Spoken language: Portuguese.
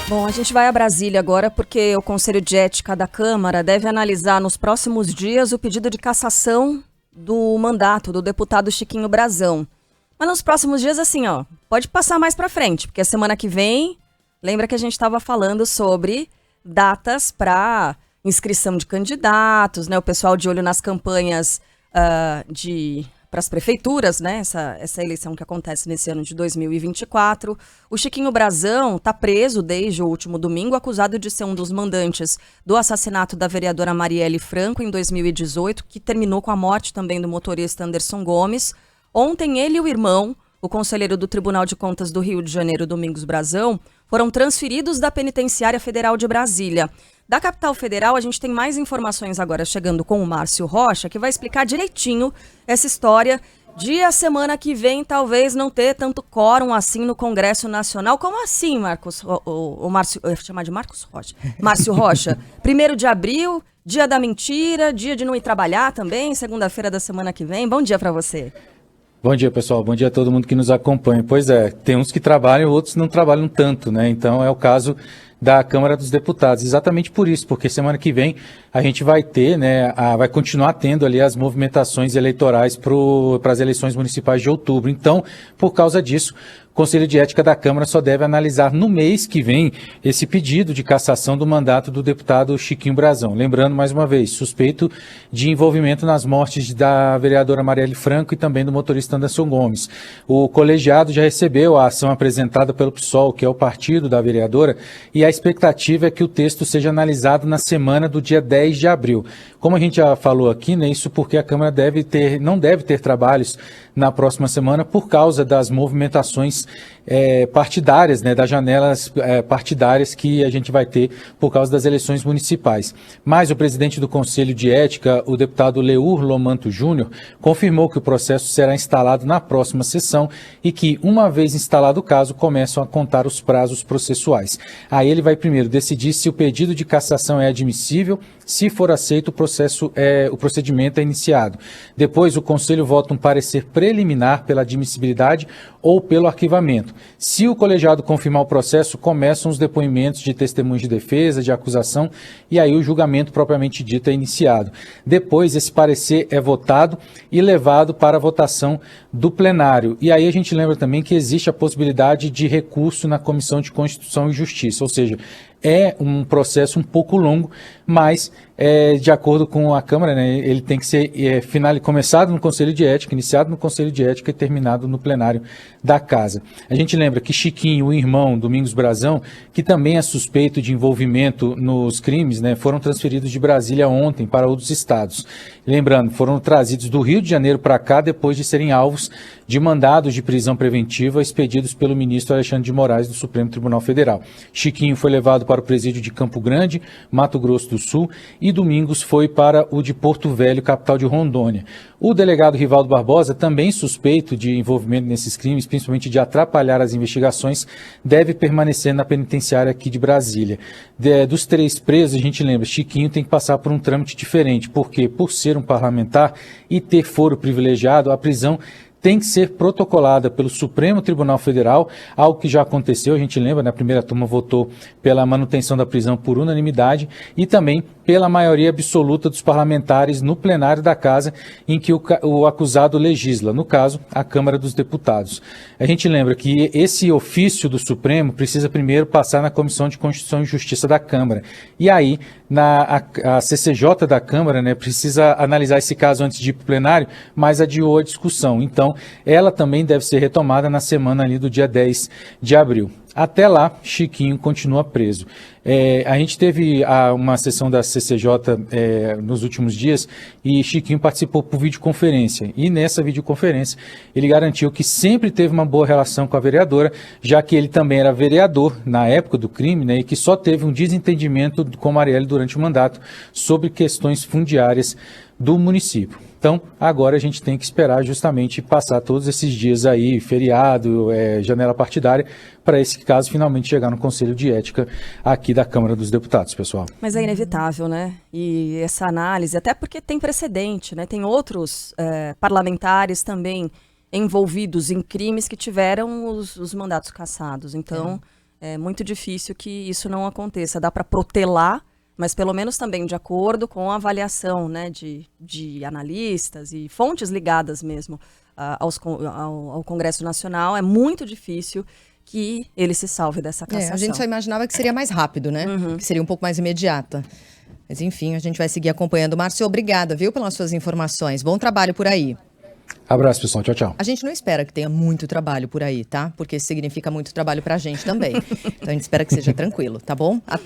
Bom, a gente vai a Brasília agora porque o Conselho de Ética da Câmara deve analisar nos próximos dias o pedido de cassação do mandato do deputado Chiquinho Brazão. Mas nos próximos dias, assim, ó, pode passar mais pra frente, porque a semana que vem, lembra que a gente estava falando sobre datas para inscrição de candidatos, né? O pessoal de olho nas campanhas para as prefeituras, né? Essa eleição que acontece nesse ano de 2024. O Chiquinho Brazão está preso desde o último domingo, acusado de ser um dos mandantes do assassinato da vereadora Marielle Franco em 2018, que terminou com a morte também do motorista Anderson Gomes. Ontem, ele e o irmão, o conselheiro do Tribunal de Contas do Rio de Janeiro, Domingos Brazão, foram transferidos da Penitenciária Federal de Brasília. Da capital federal, a gente tem mais informações agora chegando com o Márcio Rocha, que vai explicar direitinho essa história de a semana que vem talvez não ter tanto quórum assim no Congresso Nacional. Como assim, Marcos? O Márcio, eu ia chamar de Marcos Rocha. Márcio Rocha, 1º de abril, dia da mentira, dia de não ir trabalhar também, segunda-feira da semana que vem. Bom dia para você. Bom dia, pessoal. Bom dia a todo mundo que nos acompanha. Pois é, tem uns que trabalham, outros não trabalham tanto, né? Então é o caso da Câmara dos Deputados. Exatamente por isso, porque semana que vem a gente vai ter, né, vai continuar tendo ali as movimentações eleitorais para as eleições municipais de outubro. Então, por causa disso, o Conselho de Ética da Câmara só deve analisar no mês que vem esse pedido de cassação do mandato do deputado Chiquinho Brazão. Lembrando, mais uma vez, suspeito de envolvimento nas mortes da vereadora Marielle Franco e também do motorista Anderson Gomes. O colegiado já recebeu a ação apresentada pelo PSOL, que é o partido da vereadora, e a expectativa é que o texto seja analisado na semana do dia 10 de abril. Como a gente já falou aqui, né, isso porque a Câmara não deve ter trabalhos na próxima semana por causa das movimentações partidárias, né, das janelas partidárias que a gente vai ter por causa das eleições municipais. Mas o presidente do Conselho de Ética, o deputado Leur Lomanto Júnior, confirmou que o processo será instalado na próxima sessão e que, uma vez instalado o caso, começam a contar os prazos processuais. Aí ele vai primeiro decidir se o pedido de cassação é admissível. Se for aceito, o procedimento é iniciado. Depois, o Conselho vota um parecer preliminar pela admissibilidade ou pelo arquivamento. Se o colegiado confirmar o processo, começam os depoimentos de testemunhos de defesa, de acusação, e aí o julgamento propriamente dito é iniciado. Depois, esse parecer é votado e levado para a votação do plenário. E aí a gente lembra também que existe a possibilidade de recurso na Comissão de Constituição e Justiça, ou seja, é um processo um pouco longo, mas de acordo com a Câmara, né, ele tem que ser começado no Conselho de Ética, iniciado no Conselho de Ética e terminado no plenário da Casa. A gente lembra que Chiquinho, o irmão Domingos Brazão, que também é suspeito de envolvimento nos crimes, né, foram transferidos de Brasília ontem para outros estados. Lembrando, foram trazidos do Rio de Janeiro para cá depois de serem alvos de mandados de prisão preventiva expedidos pelo ministro Alexandre de Moraes do Supremo Tribunal Federal. Chiquinho foi levado para o presídio de Campo Grande, Mato Grosso do Sul, e Domingos foi para o de Porto Velho, capital de Rondônia. O delegado Rivaldo Barbosa, também suspeito de envolvimento nesses crimes, principalmente de atrapalhar as investigações, deve permanecer na penitenciária aqui de Brasília. Dos 3 presos, a gente lembra, Chiquinho tem que passar por um trâmite diferente, porque por ser um parlamentar e ter foro privilegiado, a prisão tem que ser protocolada pelo Supremo Tribunal Federal, algo que já aconteceu, a gente lembra, né? A primeira turma votou pela manutenção da prisão por unanimidade e também pela maioria absoluta dos parlamentares no plenário da Casa em que o acusado legisla, no caso, a Câmara dos Deputados. A gente lembra que esse ofício do Supremo precisa primeiro passar na Comissão de Constituição e Justiça da Câmara. E aí, a CCJ da Câmara, né, precisa analisar esse caso antes de ir para o plenário, mas adiou a discussão. Então, ela também deve ser retomada na semana ali do dia 10 de abril. Até lá, Chiquinho continua preso. A gente teve uma sessão da CCJ nos últimos dias e Chiquinho participou por videoconferência. E nessa videoconferência ele garantiu que sempre teve uma boa relação com a vereadora, já que ele também era vereador na época do crime, né, e que só teve um desentendimento com Marielle durante o mandato sobre questões fundiárias do município. Então, agora a gente tem que esperar justamente passar todos esses dias aí, feriado, janela partidária, para esse caso finalmente chegar no Conselho de Ética aqui da Câmara dos Deputados, pessoal. Mas é inevitável, né? E essa análise, até porque tem precedente, né? Tem outros parlamentares também envolvidos em crimes que tiveram os mandatos cassados. Então, é muito difícil que isso não aconteça. Dá para protelar, mas pelo menos também de acordo com a avaliação, né, de analistas e fontes ligadas mesmo ao Congresso Nacional, é muito difícil que ele se salve dessa cassação. A gente só imaginava que seria mais rápido, né? Que seria um pouco mais imediata. Mas enfim, a gente vai seguir acompanhando. Márcio, obrigada, viu, pelas suas informações. Bom trabalho por aí. Abraço, pessoal. Tchau, tchau. A gente não espera que tenha muito trabalho por aí, tá? Porque isso significa muito trabalho pra gente também. Então a gente espera que seja tranquilo, tá bom? Até.